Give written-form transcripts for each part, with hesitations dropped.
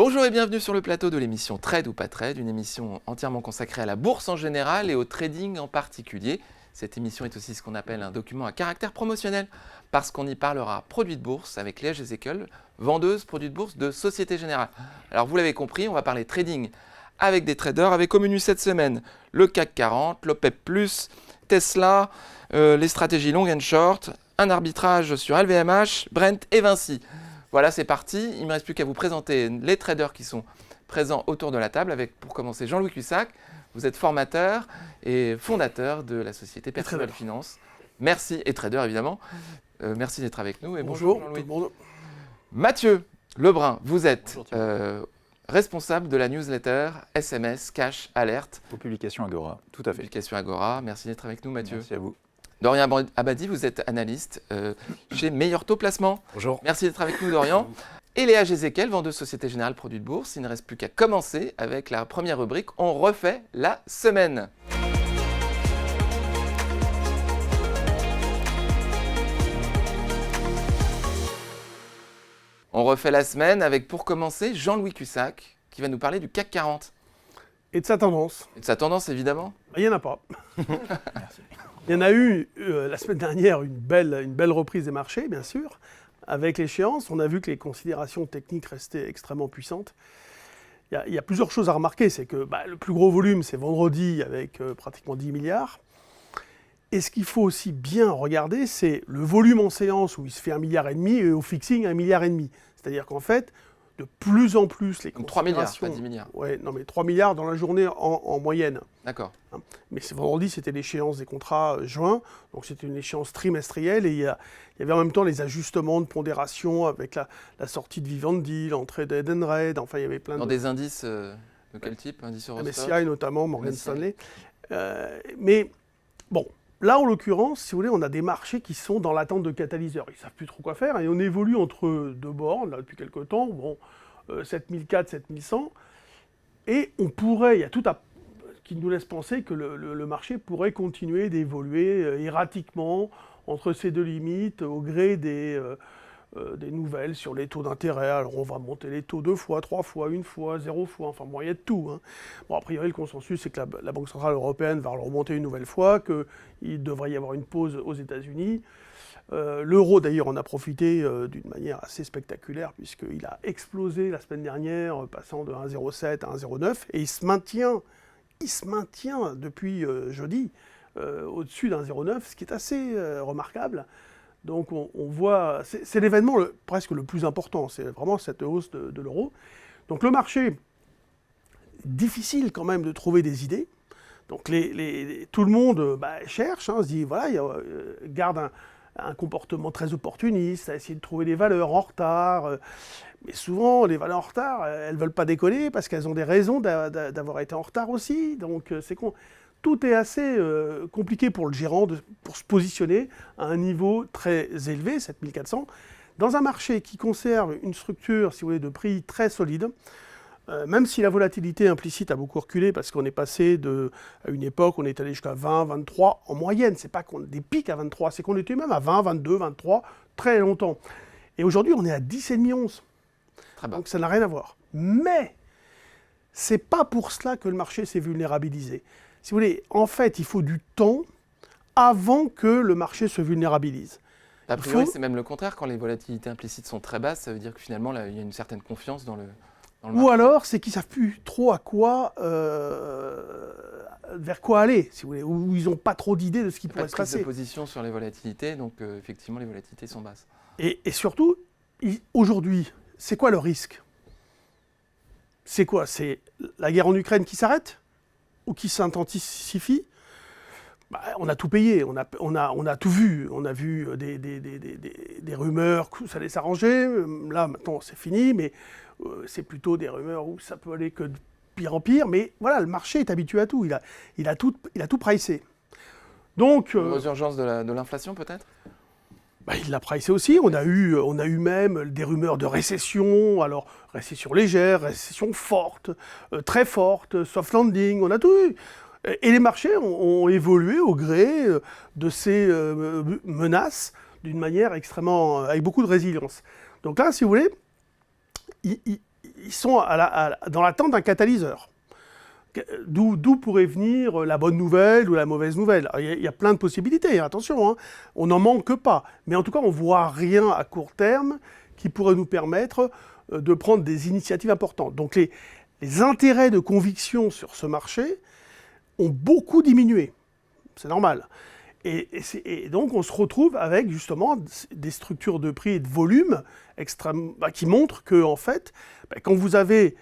Bonjour et bienvenue sur le plateau de l'émission Trade ou pas Trade, une émission entièrement consacrée à la bourse en général et au trading en particulier. Cette émission est aussi ce qu'on appelle un document à caractère promotionnel parce qu'on y parlera produits de bourse avec Léa Jézéquel, vendeuse produits de bourse de Société Générale. Alors vous l'avez compris, on va parler trading avec des traders avec au menu cette semaine le CAC 40, l'OPEP+, Tesla, les stratégies long and short, un arbitrage sur LVMH, Brent et Vinci. Voilà, c'est parti. Il ne me reste plus qu'à vous présenter les traders qui sont présents autour de la table avec, pour commencer, Jean-Louis Cussac. Vous êtes formateur et fondateur de la société Perceval Finance. Merci, et trader évidemment. Merci d'être avec nous. Et bonjour Jean-Louis. Bonjour. Mathieu Lebrun, vous êtes responsable de la newsletter SMS Cash Alert. Pour Publication Agora, tout à fait. Publication Agora. Merci d'être avec nous Mathieu. Merci à vous. Dorian Abadi, vous êtes analyste chez Meilleur Taux Placement. Bonjour. Merci d'être avec nous, Dorian. Et Léa Jézéquel, vendeuse Société Générale Produits de Bourse. Il ne reste plus qu'à commencer avec la première rubrique. On refait la semaine. On refait la semaine avec, pour commencer, Jean-Louis Cussac, qui va nous parler du CAC 40. Et de sa tendance. Et de sa tendance, évidemment. Il n'y en a pas. Merci. Il y en a eu la semaine dernière une belle reprise des marchés, bien sûr. Avec l'échéance, on a vu que les considérations techniques restaient extrêmement puissantes. Il y a plusieurs choses à remarquer. C'est que le plus gros volume, c'est vendredi avec pratiquement 10 milliards. Et ce qu'il faut aussi bien regarder, c'est le volume en séance où il se fait 1,5 milliard et au fixing 1,5 milliard. C'est-à-dire qu'en fait, de plus en plus, les Donc 3 milliards, pas 10 considérations... milliards. Ouais, non, mais 3 milliards dans la journée en moyenne. D'accord. Mais vendredi, c'était l'échéance des contrats juin, donc c'était une échéance trimestrielle et il y avait en même temps les ajustements de pondération avec la sortie de Vivendi, l'entrée d'Edenred, enfin il y avait plein Dans des indices de quel type? Indices Eurostoxx, MSCI notamment, Morgan MSCI. Stanley. Mais bon, là en l'occurrence, si vous voulez, on a des marchés qui sont dans l'attente de catalyseurs. Ils ne savent plus trop quoi faire et on évolue entre deux bornes là, depuis quelques temps, bon, 7004, 7100, et on pourrait, il y a tout à qui nous laisse penser que le marché pourrait continuer d'évoluer erratiquement entre ces deux limites au gré des nouvelles sur les taux d'intérêt. Alors on va monter les taux 2 fois, 3 fois, 1 fois, 0 fois, enfin bon, il y a de tout. Hein. Bon, a priori, le consensus, c'est que la Banque Centrale Européenne va le remonter une nouvelle fois, qu'il devrait y avoir une pause aux États-Unis. L'euro, d'ailleurs, en a profité d'une manière assez spectaculaire, puisqu'il a explosé la semaine dernière, passant de 1,07 à 1,09, et il se maintient depuis jeudi au-dessus d'un 0,9, ce qui est assez remarquable. Donc on voit, c'est l'événement presque le plus important, c'est vraiment cette hausse de l'euro. Donc le marché, difficile quand même de trouver des idées. Donc tout le monde cherche, se dit, voilà, garde un comportement très opportuniste, à essayer de trouver des valeurs en retard. Mais souvent, les valeurs en retard, elles ne veulent pas décoller parce qu'elles ont des raisons d'avoir été en retard aussi. Donc, tout est assez compliqué pour le gérant pour se positionner à un niveau très élevé, 7400, dans un marché qui conserve une structure, si vous voulez, de prix très solide. Même si la volatilité implicite a beaucoup reculé, parce qu'on est passé à une époque, on est allé jusqu'à 20, 23 en moyenne. C'est pas qu'on a des pics à 23, c'est qu'on était même à 20, 22, 23 très longtemps. Et aujourd'hui, on est à 10,5, 11. Donc ça n'a rien à voir. Mais c'est pas pour cela que le marché s'est vulnérabilisé. Si vous voulez, en fait, il faut du temps avant que le marché se vulnérabilise. A priori, c'est même le contraire. Quand les volatilités implicites sont très basses, ça veut dire que finalement, là, il y a une certaine confiance dans le marché. Ou alors, c'est qu'ils ne savent plus trop vers quoi aller, si vous voulez, ou ils n'ont pas trop d'idées de ce qui pourrait se passer. Il n'y a pas de prise de position sur les volatilités, donc effectivement, les volatilités sont basses. Et surtout, aujourd'hui, c'est quoi le risque? C'est quoi? C'est la guerre en Ukraine qui s'arrête ou qui s'intensifie? On a tout payé, on a tout vu. On a vu des rumeurs que ça allait s'arranger. Là, maintenant, c'est fini, mais c'est plutôt des rumeurs où ça peut aller que de pire en pire. Mais voilà, le marché est habitué à tout. Il a tout pricé. Donc, Une résurgence de l'inflation, peut-être? Il l'a pricé aussi. On a eu même des rumeurs de récession. Alors, récession légère, récession forte, très forte, soft landing. On a tout eu. Et les marchés ont évolué au gré de ces menaces d'une manière extrêmement, avec beaucoup de résilience. Donc là, si vous voulez, ils sont dans l'attente d'un catalyseur. D'où pourrait venir la bonne nouvelle ou la mauvaise nouvelle. Il y a plein de possibilités, attention, hein. On n'en manque pas. Mais en tout cas, on ne voit rien à court terme qui pourrait nous permettre de prendre des initiatives importantes. Donc les intérêts de conviction sur ce marché ont beaucoup diminué. C'est normal. Et donc, on se retrouve avec justement des structures de prix et de volume qui montrent que, en fait, quand vous avez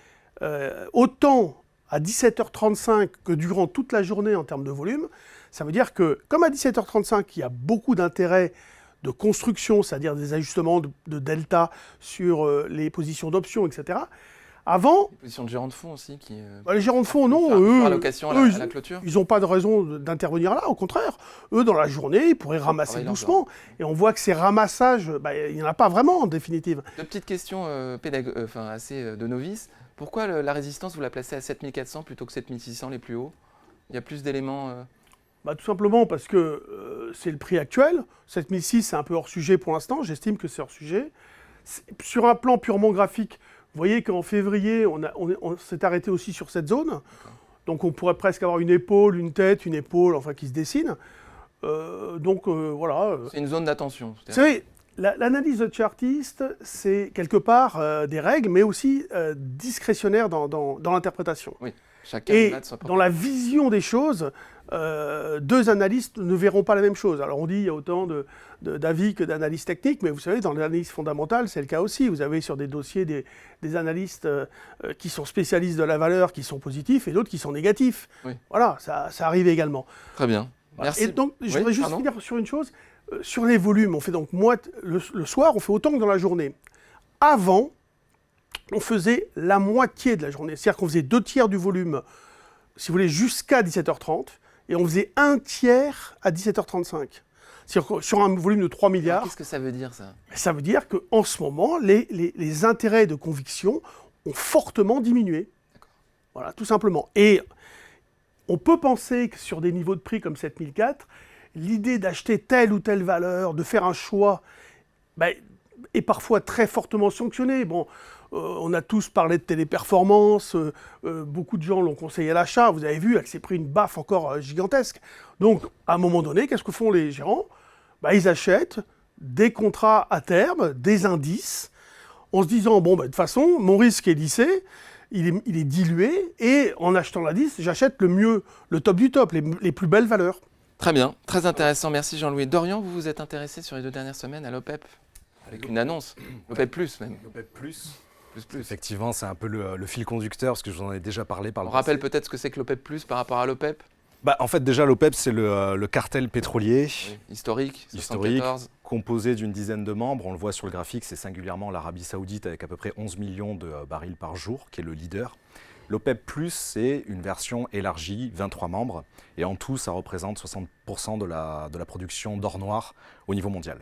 autant à 17h35 que durant toute la journée en termes de volume, ça veut dire que, comme à 17h35, il y a beaucoup d'intérêt de construction, c'est-à-dire des ajustements de delta sur les positions d'options, etc. Avant... Les positions de gérants de fonds aussi qui... les gérants de fonds, non. Eux, allocation à la clôture. Ils n'ont pas de raison d'intervenir là, au contraire. Eux, dans la journée, ils pourraient ramasser doucement. Et on voit que ces ramassages, il n'y en a pas vraiment, en définitive. Deux petites questions assez de novices. Pourquoi la résistance, vous la placez à 7400 plutôt que 7600 les plus hauts? Il y a plus d'éléments... Tout simplement parce que c'est le prix actuel. 7006, c'est un peu hors sujet pour l'instant. J'estime que c'est hors sujet. Sur un plan purement graphique, vous voyez qu'en février, on s'est arrêté aussi sur cette zone. Donc on pourrait presque avoir une épaule, une tête, une épaule, qui se dessine. Voilà. C'est une zone d'attention. Vous savez, l'analyse de chartiste, c'est quelque part des règles, mais aussi discrétionnaire dans l'interprétation. Oui, chacun et dans la vision des choses, deux analystes ne verront pas la même chose. Alors on dit qu'il y a autant d'avis que d'analyses techniques, mais vous savez, dans l'analyse fondamentale, c'est le cas aussi. Vous avez sur des dossiers des analystes qui sont spécialistes de la valeur, qui sont positifs, et d'autres qui sont négatifs. Oui. Voilà, ça arrive également. Très bien. Merci. Et donc, je voudrais juste finir sur une chose. Sur les volumes, on fait donc le soir, on fait autant que dans la journée. Avant, on faisait la moitié de la journée. C'est-à-dire qu'on faisait 2/3 du volume, si vous voulez, jusqu'à 17h30, et on faisait 1/3 à 17h35. C'est-à-dire que sur un volume de 3 milliards... Qu'est-ce que ça veut dire, ça? Ça veut dire qu'en ce moment, les intérêts de conviction ont fortement diminué. Voilà, tout simplement. Et on peut penser que sur des niveaux de prix comme 7004, l'idée d'acheter telle ou telle valeur, de faire un choix, est parfois très fortement sanctionnée. Bon, on a tous parlé de téléperformance, beaucoup de gens l'ont conseillé à l'achat, vous avez vu, elle s'est pris une baffe encore gigantesque. Donc, à un moment donné, qu'est-ce que font les gérants? Ils achètent des contrats à terme, des indices, en se disant, de toute façon, mon risque est lissé, il est dilué, et en achetant l'indice, j'achète le mieux, le top du top, les plus belles valeurs. Très bien, très intéressant, merci Jean-Louis. Dorian, vous vous êtes intéressé sur les 2 dernières semaines à l'OPEP, avec une annonce, l'OPEP+, même. L'OPEP+. Effectivement, c'est un peu le fil conducteur, parce que je vous en ai déjà parlé par le On rappelle peut-être ce que c'est que l'OPEP+, par rapport à l'OPEP. En fait, déjà, l'OPEP, c'est le cartel pétrolier. Oui, historique, 74. Composé d'une dizaine de membres. On le voit sur le graphique, c'est singulièrement l'Arabie Saoudite avec à peu près 11 millions de barils par jour, qui est le leader. L'OPEP+, c'est une version élargie, 23 membres, et en tout, ça représente 60% de la production d'or noir au niveau mondial.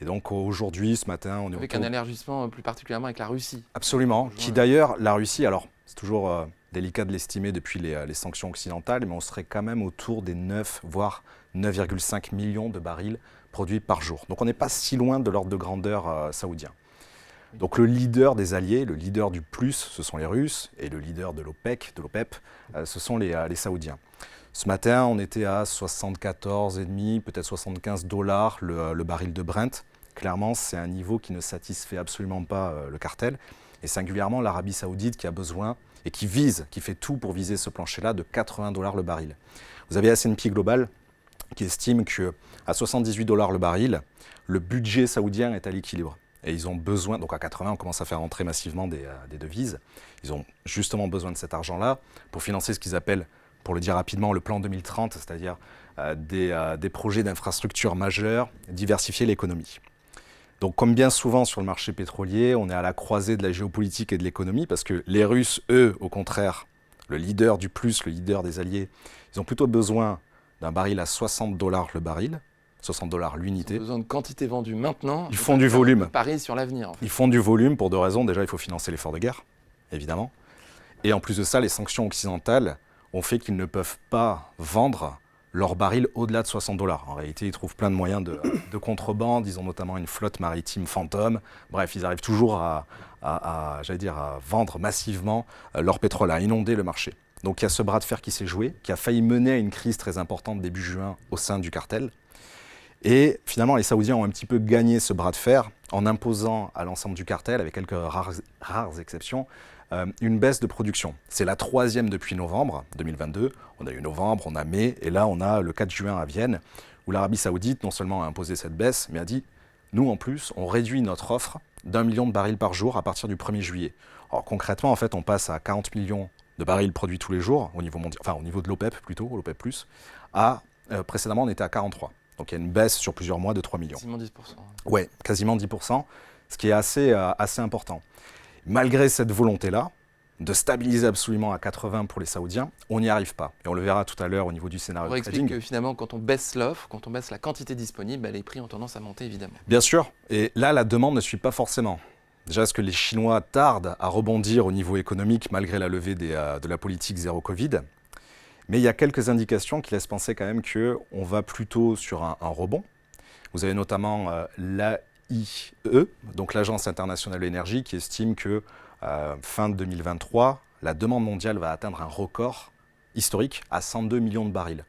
Et donc aujourd'hui, ce matin, on est avec un élargissement plus particulièrement avec la Russie. Absolument, qui d'ailleurs, la Russie, alors c'est toujours délicat de l'estimer depuis les sanctions occidentales, mais on serait quand même autour des 9, voire 9,5 millions de barils produits par jour. Donc on n'est pas si loin de l'ordre de grandeur saoudien. Donc le leader des alliés, le leader du plus, ce sont les Russes, et le leader de l'OPEC, de l'OPEP, ce sont les Saoudiens. Ce matin, on était à 74,5, peut-être 75 $ le baril de Brent. Clairement, c'est un niveau qui ne satisfait absolument pas le cartel, et singulièrement l'Arabie Saoudite qui a besoin, et qui fait tout pour viser ce plancher-là de 80 $ le baril. Vous avez S&P Global qui estime qu'à 78 $ le baril, le budget saoudien est à l'équilibre. Et ils ont besoin, donc à 80, on commence à faire entrer massivement des devises. Ils ont justement besoin de cet argent-là pour financer ce qu'ils appellent, pour le dire rapidement, le plan 2030, c'est-à-dire des projets d'infrastructures majeurs, diversifier l'économie. Donc comme bien souvent sur le marché pétrolier, on est à la croisée de la géopolitique et de l'économie, parce que les Russes, eux, au contraire, le leader du plus, le leader des alliés, ils ont plutôt besoin d'un baril à 60 $ le baril, 60 $ l'unité. Ils ont besoin de quantité vendue maintenant. Ils font du volume. Paris sur l'avenir. En fait. Ils font du volume pour 2 raisons. Déjà, il faut financer l'effort de guerre, évidemment. Et en plus de ça, les sanctions occidentales ont fait qu'ils ne peuvent pas vendre leur baril au-delà de 60 $. En réalité, ils trouvent plein de moyens de contrebande. Ils ont notamment une flotte maritime fantôme. Bref, ils arrivent toujours à vendre massivement leur pétrole, à inonder le marché. Donc il y a ce bras de fer qui s'est joué, qui a failli mener à une crise très importante début juin au sein du cartel. Et finalement, les Saoudiens ont un petit peu gagné ce bras de fer en imposant à l'ensemble du cartel, avec quelques rares exceptions, une baisse de production. C'est la 3e depuis novembre 2022. On a eu novembre, on a mai, et là on a le 4 juin à Vienne, où l'Arabie Saoudite non seulement a imposé cette baisse, mais a dit, nous en plus, on réduit notre offre d'1 million de barils par jour à partir du 1er juillet. Alors concrètement, en fait, on passe à 40 millions de barils produits tous les jours, au niveau mondial, enfin au niveau de l'OPEP plutôt, l'OPEP+, précédemment on était à 43. Donc il y a une baisse sur plusieurs mois de 3 millions. Quasiment 10%. Oui, quasiment 10%, ce qui est assez important. Malgré cette volonté-là, de stabiliser absolument à 80 pour les Saoudiens, on n'y arrive pas. Et on le verra tout à l'heure au niveau du scénario On de explique trading. que finalement, quand on baisse l'offre, quand on baisse la quantité disponible, les prix ont tendance à monter évidemment. Bien sûr, et là la demande ne suit pas forcément. Déjà, est-ce que les Chinois tardent à rebondir au niveau économique malgré la levée de la politique zéro Covid ? Mais il y a quelques indications qui laissent penser quand même qu'on va plutôt sur un rebond. Vous avez notamment l'AIE, donc l'Agence internationale de l'énergie, qui estime que fin 2023, la demande mondiale va atteindre un record historique à 102 millions de barils.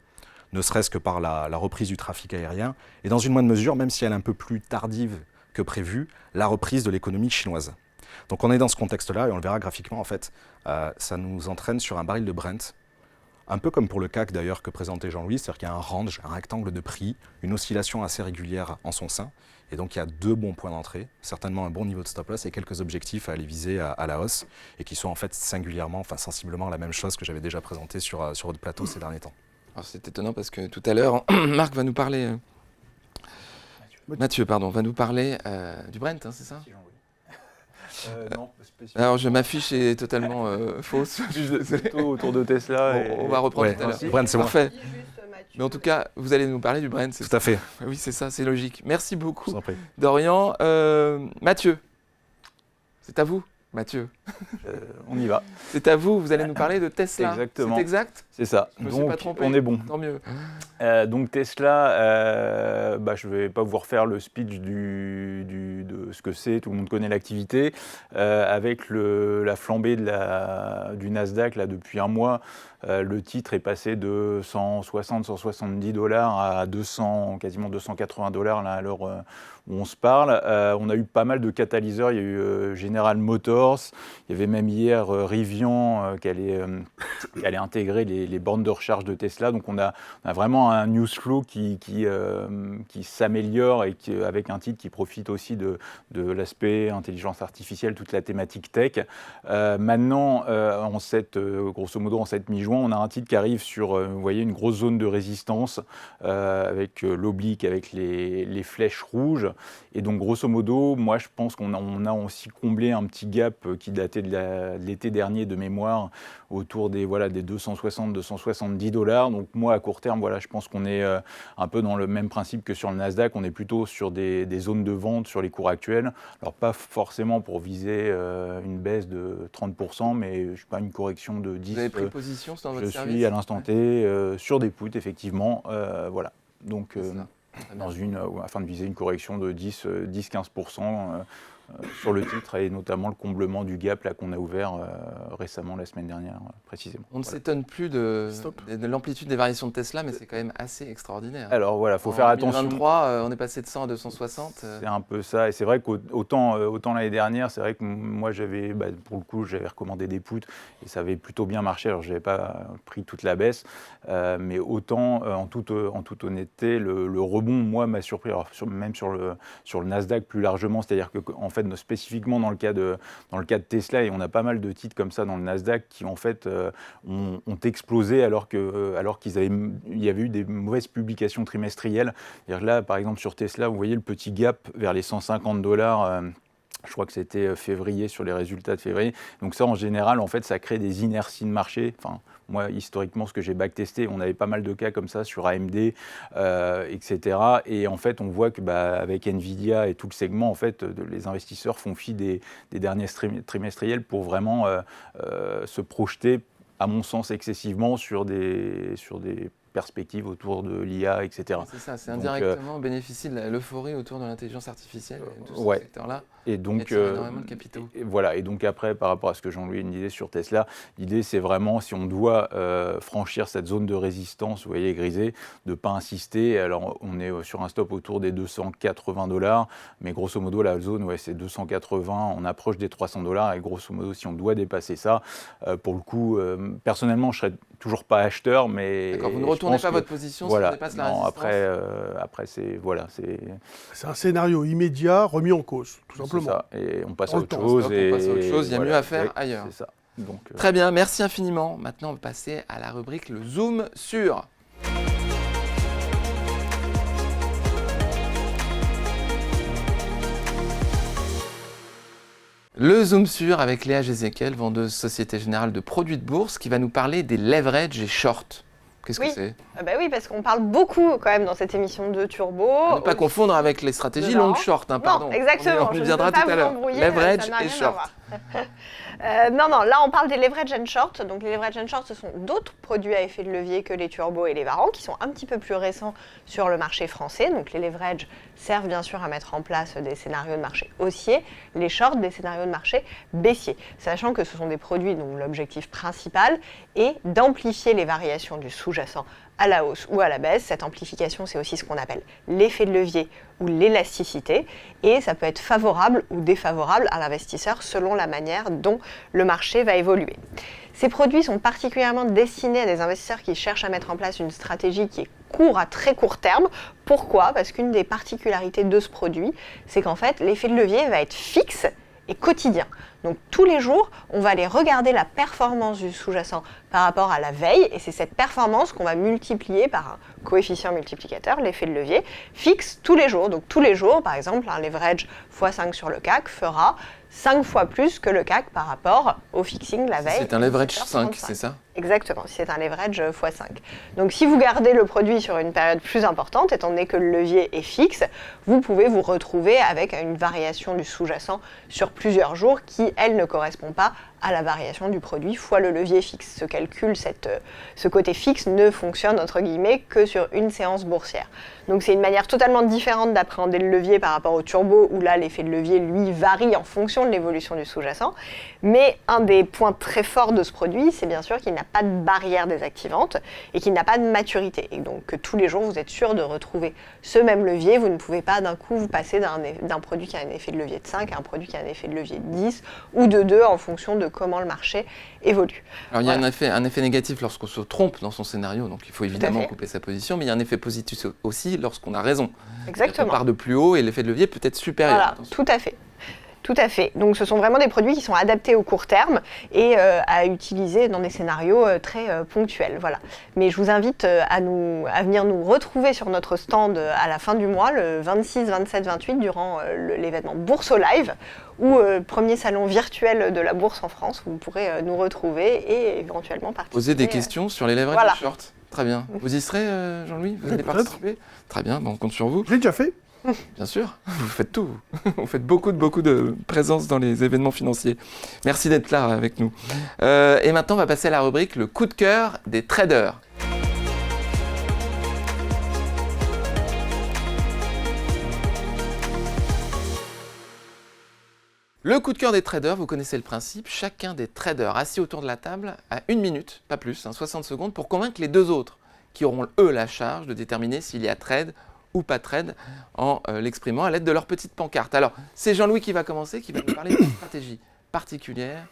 Ne serait-ce que par la reprise du trafic aérien et dans une moindre mesure, même si elle est un peu plus tardive que prévu, la reprise de l'économie chinoise. Donc on est dans ce contexte-là et on le verra graphiquement en fait, ça nous entraîne sur un baril de Brent. Un peu comme pour le CAC d'ailleurs que présentait Jean-Louis, c'est-à-dire qu'il y a un range, un rectangle de prix, une oscillation assez régulière en son sein. Et donc il y a 2 bons points d'entrée, certainement un bon niveau de stop-loss et quelques objectifs à aller viser à la hausse et qui sont en fait sensiblement la même chose que j'avais déjà présenté sur votre plateau ces derniers temps. Alors c'est étonnant parce que tout à l'heure, Marc va nous parler... Mathieu, pardon, va nous parler du Brent, hein, c'est ça ? Non, spécialement. Alors, m'affiche est totalement fausse. Plutôt autour de Tesla. On va reprendre tout à l'heure. Brent, c'est bon. Parfait. Mais en tout cas, vous allez nous parler du Brent. Tout à fait. Oui, c'est ça, c'est logique. Merci beaucoup, Je vous en prie. Dorian. Mathieu, c'est à vous, Mathieu. On y va. C'est à vous, vous allez nous parler de Tesla. Exactement. C'est exact ? C'est ça. Je me suis pas trompé. On est bon. Tant mieux. Donc Tesla, je ne vais pas vous refaire le speech de ce que c'est, tout le monde connaît l'activité. Avec la flambée du Nasdaq là, depuis un mois, le titre est passé de 160-170 $ à 200, quasiment 280 $ là, à l'heure où on se parle. On a eu pas mal de catalyseurs, il y a eu General Motors, il y avait même hier Rivian qui allait intégrer les bornes de recharge de Tesla. Donc on a vraiment un news flow qui s'améliore et avec un titre qui profite aussi de l'aspect intelligence artificielle, toute la thématique tech. Maintenant, grosso modo en cette mi-juin, on a un titre qui arrive sur, vous voyez, une grosse zone de résistance avec l'oblique, avec les flèches rouges. Et donc, grosso modo, moi, je pense qu'on a aussi comblé un petit gap qui datait de l'été dernier de mémoire, autour des 260-270 $. Donc, moi, à court terme, je pense qu'on est un peu dans le même principe que sur le Nasdaq. On est plutôt sur des zones de vente sur les cours actuels. Alors, pas forcément pour viser une baisse de 30%, mais je sais pas, une correction de 10%. Vous avez pris position dans votre service ? Je suis à l'instant T sur des puts, effectivement. Voilà. Donc, afin de viser une correction de 10-15% sur le titre et notamment le comblement du gap là, qu'on a ouvert récemment la semaine dernière précisément. On ne s'étonne plus de l'amplitude des variations de Tesla, mais c'est quand même assez extraordinaire. Alors voilà, il faut faire attention. En 2023, on est passé de 100 à 260. C'est un peu ça, et c'est vrai qu'autant l'année dernière, c'est vrai que moi j'avais, pour le coup, j'avais recommandé des puts et ça avait plutôt bien marché. Alors je n'avais pas pris toute la baisse, mais autant en toute honnêteté, le rebond, moi, m'a surpris. Alors même sur le Nasdaq plus largement, c'est-à-dire que en fait, spécifiquement dans le cas de Tesla, et on a pas mal de titres comme ça dans le Nasdaq qui en fait ont explosé alors qu'il y avait eu des mauvaises publications trimestrielles. C'est-à-dire là, par exemple sur Tesla, vous voyez le petit gap vers les 150 $. Je crois que c'était février, sur les résultats de février. Donc ça, en général, en fait, ça crée des inerties de marché. Enfin, moi, historiquement, ce que j'ai backtesté, on avait pas mal de cas comme ça sur AMD, etc. Et en fait, on voit que avec Nvidia et tout le segment, en fait, les investisseurs font fi des derniers trimestriels pour vraiment se projeter, à mon sens, excessivement sur des perspectives autour de l'IA, etc. C'est ça, c'est indirectement bénéficie de l'euphorie autour de l'intelligence artificielle et tout ce ouais. secteur-là. Et donc, énormément de capitaux. Voilà. Et donc après, par rapport à ce que Jean-Louis disait sur Tesla, l'idée c'est vraiment, si on doit franchir cette zone de résistance, vous voyez, grisée, de ne pas insister. Alors on est sur un stop autour des $280, mais grosso modo la zone, ouais, c'est 280, on approche des $300, et grosso modo si on doit dépasser ça, pour le coup, personnellement je serais toujours pas acheteur, mais d'accord, vous ne retournez pas votre position si on dépasse la résistance. Après c'est voilà, c'est un scénario immédiat remis en cause, tout simplement. C'est ça. Et on passe à autre chose. chose. On passe à autre chose, il y a mieux à faire ailleurs. C'est ça. Donc, très bien, merci infiniment. Maintenant, on va passer à la rubrique le zoom sur. Le zoom sur avec Léa Gézéquel, vendeuse Société Générale de produits de bourse, qui va nous parler des leverage et short. Qu'est-ce que c'est ? Oui, parce qu'on parle beaucoup quand même dans cette émission de Turbo. À ne pas confondre avec les stratégies long-short, pardon. Non, exactement. On y viendra tout à l'heure. Leverage et short. Non, là on parle des leverage and short. Donc les leverage and short, ce sont d'autres produits à effet de levier que les turbos et les varans, qui sont un petit peu plus récents sur le marché français. Donc les leverage servent bien sûr à mettre en place des scénarios de marché haussiers, les shorts des scénarios de marché baissiers. Sachant que ce sont des produits dont l'objectif principal est d'amplifier les variations du sous-jacent à la hausse ou à la baisse. Cette amplification, c'est aussi ce qu'on appelle l'effet de levier ou l'élasticité, et ça peut être favorable ou défavorable à l'investisseur selon la manière dont le marché va évoluer. Ces produits sont particulièrement destinés à des investisseurs qui cherchent à mettre en place une stratégie qui est court à très court terme. Pourquoi ? Parce qu'une des particularités de ce produit, c'est qu'en fait, l'effet de levier va être fixe et quotidien. Donc tous les jours, on va aller regarder la performance du sous-jacent par rapport à la veille, et c'est cette performance qu'on va multiplier par un coefficient multiplicateur, l'effet de levier, fixe tous les jours. Donc tous les jours, par exemple, un leverage x5 sur le CAC fera 5 fois plus que le CAC par rapport au fixing la veille. C'est un leverage 5, c'est ça ? Exactement, c'est un leverage x5. Donc si vous gardez le produit sur une période plus importante, étant donné que le levier est fixe, vous pouvez vous retrouver avec une variation du sous-jacent sur plusieurs jours qui, elle, ne correspond pas à la variation du produit fois le levier fixe. Ce calcul, ce côté fixe ne fonctionne entre guillemets que sur une séance boursière. Donc c'est une manière totalement différente d'appréhender le levier par rapport au turbo, où là l'effet de levier lui varie en fonction de l'évolution du sous-jacent. Mais un des points très forts de ce produit, c'est bien sûr qu'il n'a pas de barrière désactivante et qu'il n'a pas de maturité. Et donc que tous les jours vous êtes sûr de retrouver ce même levier. Vous ne pouvez pas d'un coup vous passer d'un produit qui a un effet de levier de 5 à un produit qui a un effet de levier de 10 ou de 2 en fonction de comment le marché évolue. Alors il y a un effet négatif lorsqu'on se trompe dans son scénario, donc il faut évidemment couper sa position, mais il y a un effet positif aussi lorsqu'on a raison. Exactement. On part de plus haut et l'effet de levier peut être supérieur. Voilà, tout à fait. Tout à fait. Donc ce sont vraiment des produits qui sont adaptés au court terme et à utiliser dans des scénarios très ponctuels. Voilà. Mais je vous invite à venir nous retrouver sur notre stand à la fin du mois, le 26, 27, 28, durant l'événement Bourse au Live, ou premier salon virtuel de la bourse en France, où vous pourrez nous retrouver et éventuellement participer. Poser des questions sur les leverage short. Très bien. Vous y serez, Jean-Louis ? Vous allez participer ? Très bien, on compte sur vous. Je l'ai déjà fait. Bien sûr, vous faites tout. Vous faites beaucoup de présence dans les événements financiers. Merci d'être là avec nous. Et maintenant, on va passer à la rubrique le coup de cœur des traders. Le coup de cœur des traders, vous connaissez le principe. Chacun des traders assis autour de la table a 1 minute, pas plus, 60 secondes, pour convaincre les deux autres qui auront, eux, la charge de déterminer s'il y a trade ou pas trade en l'exprimant à l'aide de leur petite pancarte. Alors, c'est Jean-Louis qui va commencer, qui va nous parler d'une stratégie particulière,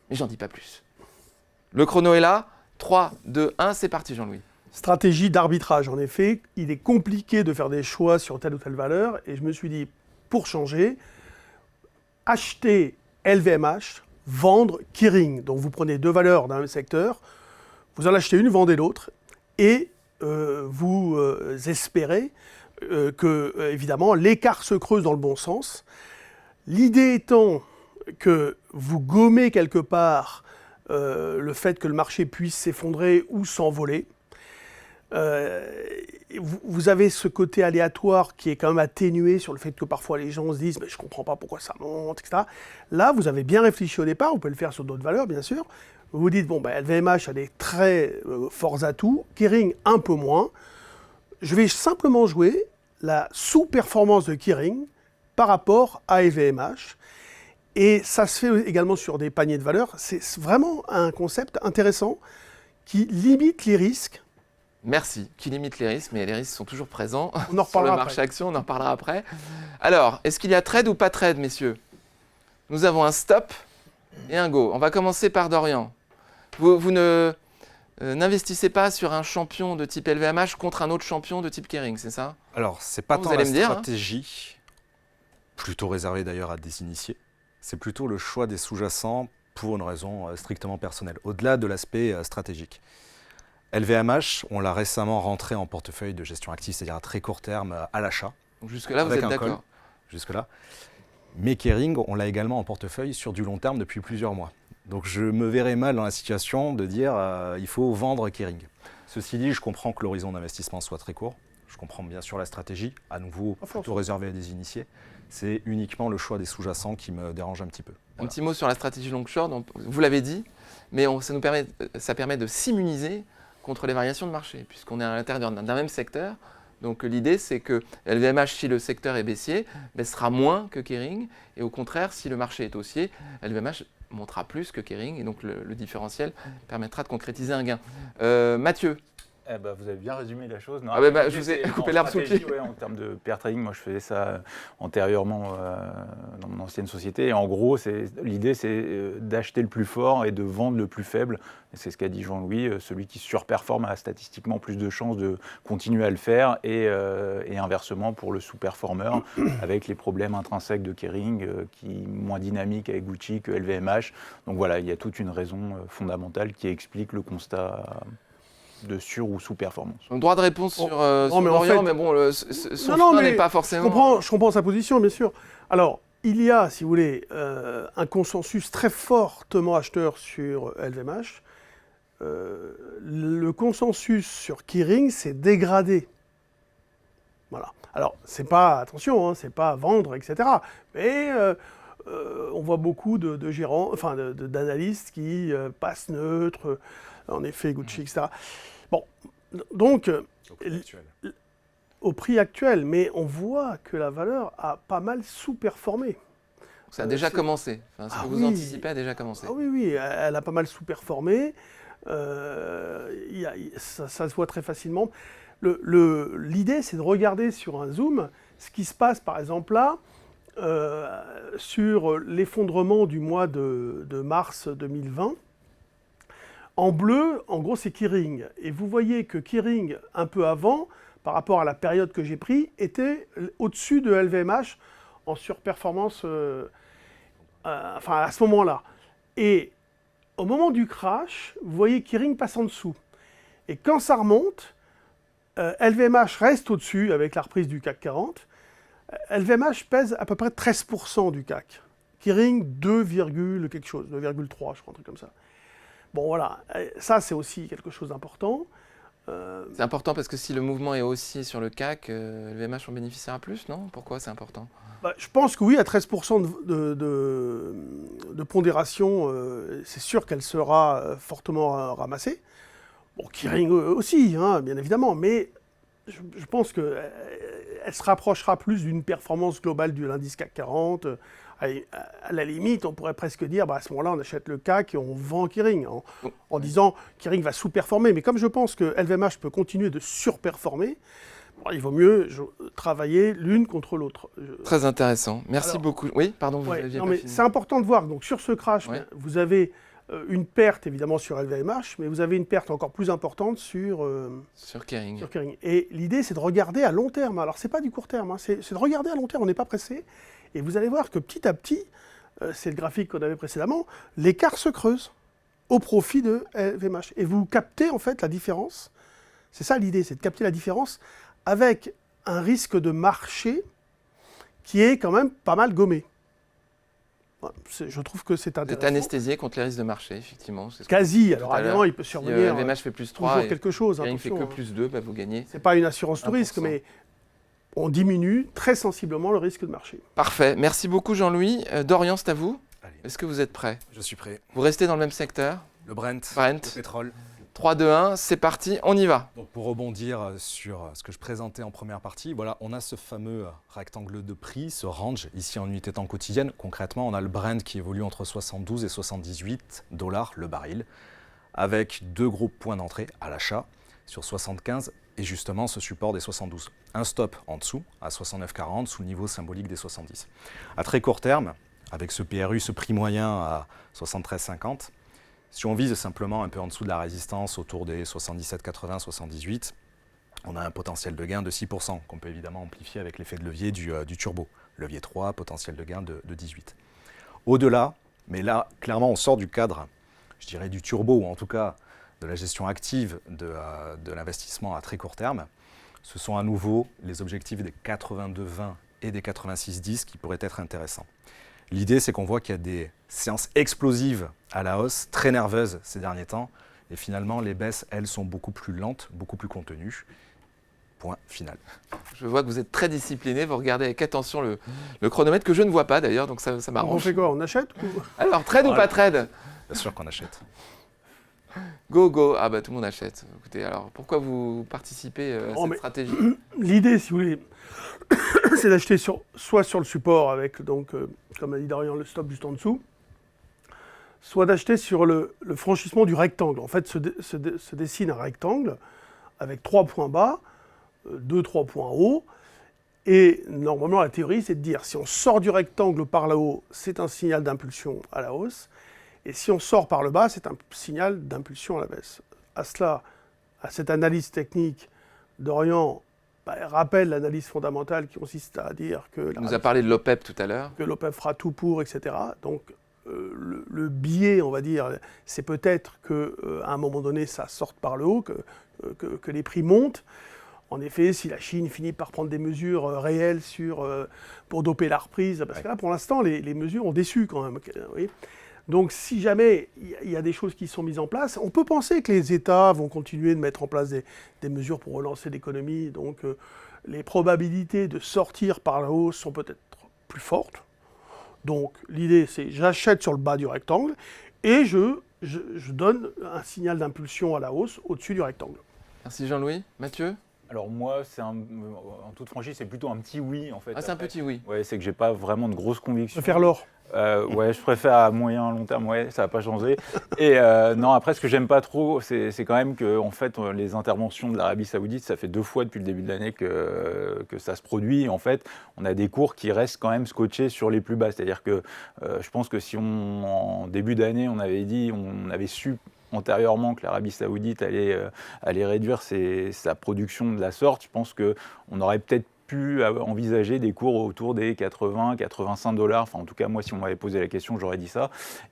mais j'en dis pas plus. Le chrono est là. 3, 2, 1, c'est parti Jean-Louis. Stratégie d'arbitrage, en effet. Il est compliqué de faire des choix sur telle ou telle valeur, et je me suis dit, pour changer, acheter LVMH, vendre Kering. Donc vous prenez deux valeurs d'un même secteur, vous en achetez une, vendez l'autre, et vous espérez que, évidemment, l'écart se creuse dans le bon sens. L'idée étant que vous gommez quelque part le fait que le marché puisse s'effondrer ou s'envoler. Vous avez ce côté aléatoire qui est quand même atténué sur le fait que parfois les gens se disent mais je ne comprends pas pourquoi ça monte, etc. Là, vous avez bien réfléchi au départ, vous pouvez le faire sur d'autres valeurs, bien sûr. Vous vous dites, bon, LVMH a des très forts atouts, Kering un peu moins. Je vais simplement jouer la sous-performance de Kering par rapport à LVMH. Et ça se fait également sur des paniers de valeurs. C'est vraiment un concept intéressant qui limite les risques. Merci, qui limite les risques, mais les risques sont toujours présents On en sur le reparlera marché après. action, on en reparlera après. Alors, est-ce qu'il y a trade ou pas trade, messieurs? Nous avons un stop et un go. On va commencer par Dorian. Vous n'investissez pas sur un champion de type LVMH contre un autre champion de type Kering, c'est ça? Alors, c'est pas Vous tant allez la me dire, hein. stratégie, plutôt réservée d'ailleurs à des initiés, c'est plutôt le choix des sous-jacents pour une raison strictement personnelle, au-delà de l'aspect stratégique. LVMH, on l'a récemment rentré en portefeuille de gestion active, c'est-à-dire à très court terme à l'achat. Donc jusque-là, vous avec êtes un d'accord? call, jusque-là. Mais Kering, on l'a également en portefeuille sur du long terme depuis plusieurs mois. Donc je me verrais mal dans la situation de dire il faut vendre Kering. Ceci dit, je comprends que l'horizon d'investissement soit très court. Je comprends bien sûr la stratégie, à nouveau plutôt réservée à des initiés. C'est uniquement le choix des sous-jacents qui me dérange un petit peu. Un petit mot sur la stratégie long short, vous l'avez dit, mais ça permet de s'immuniser contre les variations de marché, puisqu'on est à l'intérieur d'un même secteur. Donc l'idée, c'est que LVMH, si le secteur est baissier, baissera moins que Kering, et au contraire, si le marché est haussier, LVMH montera plus que Kering, et donc le différentiel permettra de concrétiser un gain. Mathieu? Vous avez bien résumé la chose. Non, je vous ai coupé l'herbe sous le pied. Ouais, en termes de pair trading, moi je faisais ça antérieurement dans mon ancienne société. Et en gros, l'idée c'est d'acheter le plus fort et de vendre le plus faible. Et c'est ce qu'a dit Jean-Louis, celui qui surperforme a statistiquement plus de chances de continuer à le faire et inversement pour le sous-performeur avec les problèmes intrinsèques de Kering qui est moins dynamique avec Gucci que LVMH. Donc voilà, il y a toute une raison fondamentale qui explique le constat de sur- ou sous-performance. Droit de réponse sur mais en Dorian, fait- mais bon, son frein n'est pas forcément... Je comprends sa position, bien sûr. Alors, il y a, si vous voulez, un consensus très fortement acheteur sur LVMH. Le consensus sur Kering s'est dégradé. Voilà. Alors, c'est pas, attention, c'est pas vendre, etc. Mais on voit beaucoup de gérants, enfin d'analystes qui passent neutre, en effet, Gucci, etc. Bon, donc, au prix actuel, mais on voit que la valeur a pas mal sous-performé. Ça a déjà commencé. Enfin, ce que vous anticipez a déjà commencé. Ah oui, elle a pas mal sous-performé. Ça se voit très facilement. L'idée, c'est de regarder sur un zoom ce qui se passe, par exemple, là, sur l'effondrement du mois de mars 2020. En bleu, en gros, c'est Kering. Et vous voyez que Kering, un peu avant, par rapport à la période que j'ai pris, était au-dessus de LVMH en surperformance, à ce moment-là. Et au moment du crash, vous voyez Kering passe en dessous. Et quand ça remonte, LVMH reste au-dessus avec la reprise du CAC 40. LVMH pèse à peu près 13% du CAC. Kering, 2, quelque chose, 2,3, je crois, un truc comme ça. Bon, voilà, ça, c'est aussi quelque chose d'important. C'est important parce que si le mouvement est haussier sur le CAC, LVMH en bénéficiera plus, non? Pourquoi c'est important? Je pense que oui, à 13% de pondération, c'est sûr qu'elle sera fortement ramassée. Bon, Kering aussi, bien évidemment, mais je pense qu'elle se rapprochera plus d'une performance globale de l'indice CAC 40. À la limite, on pourrait presque dire, à ce moment-là, on achète le CAC et on vend Kering, en disant Kering va sous-performer. Mais comme je pense que LVMH peut continuer de surperformer, il vaut mieux travailler l'une contre l'autre. Très intéressant. Merci beaucoup. Oui, pardon, vous aviez pas fini. C'est important de voir. Donc, sur ce crash, vous avez une perte, évidemment, sur LVMH, mais vous avez une perte encore plus importante sur Kering. Et l'idée, c'est de regarder à long terme. Alors, ce n'est pas du court terme, c'est de regarder à long terme. On n'est pas pressé. Et vous allez voir que petit à petit, c'est le graphique qu'on avait précédemment, l'écart se creuse au profit de LVMH. Et vous captez en fait la différence. C'est ça l'idée, c'est de capter la différence avec un risque de marché qui est quand même pas mal gommé. Je trouve que c'est Vous êtes intéressant. anesthésié contre les risques de marché, effectivement. C'est ce que Quasi. tout Alors à l'heure. évidemment, il peut Si survenir VMH fait plus 3 toujours et quelque chose. il ne fait attention, que hein. plus 2, vous gagnez. C'est pas une assurance tout 1%. risque, mais on diminue très sensiblement le risque de marché. Parfait. Merci beaucoup, Jean-Louis. Dorian, c'est à vous. Allez, Est-ce que vous êtes prêt? je suis prêt. Vous restez dans le même secteur? Le Brent, Brent. le pétrole. 3, 2, 1, c'est parti, on y va. Donc pour rebondir sur ce que je présentais en première partie, voilà, on a ce fameux rectangle de prix, ce range ici en unité temps quotidienne. Concrètement, on a le Brent qui évolue entre 72 et 78 $ le baril, avec 2 gros points d'entrée à l'achat sur 75 et justement ce support des 72. Un stop en dessous à 69,40 sous le niveau symbolique des 70. À très court terme, avec ce PRU, ce prix moyen à 73,50, si on vise simplement un peu en dessous de la résistance, autour des 77,80, 78, on a un potentiel de gain de 6%, qu'on peut évidemment amplifier avec l'effet de levier du turbo. Levier 3, potentiel de gain de 18. Au-delà, mais là, clairement, on sort du cadre, je dirais, du turbo, ou en tout cas de la gestion active de l'investissement à très court terme. Ce sont à nouveau les objectifs des 82,20 et des 86,10 qui pourraient être intéressants. L'idée, c'est qu'on voit qu'il y a des séances explosives à la hausse, très nerveuses ces derniers temps. Et finalement, les baisses, elles, sont beaucoup plus lentes, beaucoup plus contenues. Point final. Je vois que vous êtes très discipliné, vous regardez avec attention le chronomètre que je ne vois pas d'ailleurs, donc ça On m'arrange. fait quoi? On achète ou... Alors, trade ou Voilà. pas trade? Bien sûr qu'on achète. Go, go. Ah bah tout le monde achète. Écoutez, alors pourquoi vous participez à Oh, cette mais- stratégie? L'idée, si vous voulez, c'est d'acheter soit sur le support avec, donc, comme a dit Dorian, le stop juste en dessous, soit d'acheter sur le franchissement du rectangle. En fait, se dessine un rectangle avec 3 points bas, 2-3 points hauts. Et normalement, la théorie, c'est de dire si on sort du rectangle par le haut, c'est un signal d'impulsion à la hausse. Et si on sort par le bas, c'est un signal d'impulsion à la baisse. À cela, à cette analyse technique, Dorian rappelle l'analyse fondamentale qui consiste à dire que On nous a parlé de l'OPEP tout à l'heure. l'OPEP fera tout pour, etc. Donc le biais, on va dire, c'est peut-être qu'à un moment donné, ça sorte par le haut, que les prix montent. En effet, si la Chine finit par prendre des mesures réelles pour doper la reprise, parce que là, pour l'instant, les mesures ont déçu quand même. Oui. Donc, si jamais il y a des choses qui sont mises en place, on peut penser que les États vont continuer de mettre en place des mesures pour relancer l'économie. Donc, les probabilités de sortir par la hausse sont peut-être plus fortes. Donc, l'idée, c'est j'achète sur le bas du rectangle et je donne un signal d'impulsion à la hausse au-dessus du rectangle. Merci Jean-Louis. Mathieu? Alors moi, en toute franchise, c'est plutôt un petit oui en fait. Ah, c'est un Après. petit oui. Ouais, c'est que j'ai pas vraiment de grosses Je convictions. préfère l'or. Ouais, je préfère à moyen, long terme, ouais, ça va pas changer. Et non, après, ce que j'aime pas trop, c'est quand même que, en fait, les interventions de l'Arabie Saoudite, ça fait 2 fois depuis le début de l'année que ça se produit. Et en fait, on a des cours qui restent quand même scotchés sur les plus bas. C'est-à-dire que je pense que si en début d'année, on avait su antérieurement que l'Arabie Saoudite allait réduire sa production de la sorte, je pense qu'on aurait peut-être pu envisager des cours autour des 80, 85 $. Enfin, en tout cas, moi, si on m'avait posé la question, j'aurais dit ça.